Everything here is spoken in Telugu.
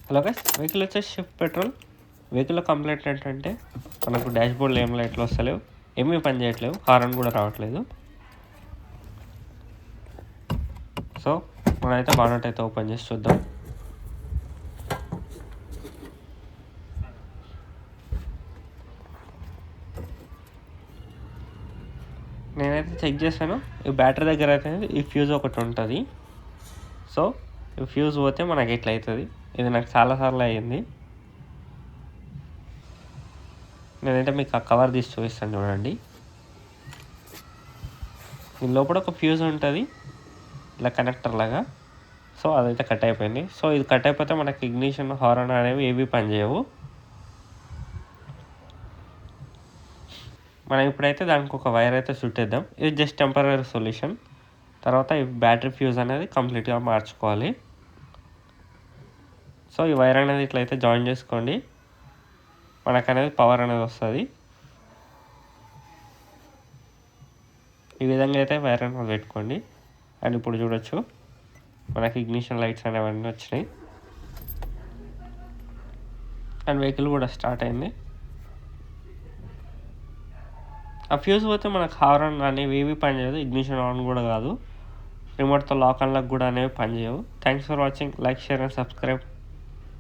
హలో గైస్, వెహికల్ వచ్చేసి షిఫ్ట్ పెట్రోల్. వెహికల్లో కంప్లైంట్ ఏంటంటే మనకు డాష్ బోర్డ్లో ఏం లైట్లు వస్తలేవు, ఏమీ పని చేయట్లేవు, హారన్ కూడా రావట్లేదు. సో మనమైతే బానట్ అయితే ఓపెన్ చేసి చూద్దాం. నేనైతే చెక్ చేశాను. ఈ బ్యాటరీ దగ్గర అయితే ఈ ఫ్యూజ్ ఒకటి ఉంటుంది. సో ఈ ఫ్యూజ్ పోతే మనకి ఇట్లా అవుతుంది. ఇది నాకు చాలాసార్లు అయ్యింది. నేనైతే మీకు ఆ కవర్ తీసి చూపిస్తాను చూడండి. దీని లోపల ఒక ఫ్యూజ్ ఉంటుంది, ఇలా కనెక్టర్ లాగా. సో అదైతే కట్ అయిపోయింది. సో ఇది కట్ అయిపోతే మనకి ఇగ్నిషన్, హారన్ అనేవి ఏవి పనిచేయవు. మనం ఇప్పుడైతే దానికి ఒక వైర్ అయితే చుట్టేద్దాం. ఇది జస్ట్ టెంపరీ సొల్యూషన్. తర్వాత ఈ బ్యాటరీ ఫ్యూజ్ అనేది కంప్లీట్గా మార్చుకోవాలి. సో ఈ వైర్ అనేది ఇట్లయితే జాయిన్ చేసుకోండి, మనకు అనేది పవర్ అనేది వస్తుంది. ఈ విధంగా అయితే వైర్ అనేది పెట్టుకోండి. అండ్ ఇప్పుడు చూడొచ్చు మనకి ఇగ్నిషన్ లైట్స్ అనేవన్నీ వచ్చినాయి. అండ్ వెహికల్ కూడా స్టార్ట్ అయింది. ఆ ఫ్యూజ్ పోతే మనకు హారన్ అనేవి ఏవి పనిచేయదు, ఇగ్నిషన్ ఆన్ కూడా కాదు, రిమోట్తో లాక్ అన్లాక్ కూడా అనేవి పనిచేయవు. Thanks for watching. Like, share and subscribe.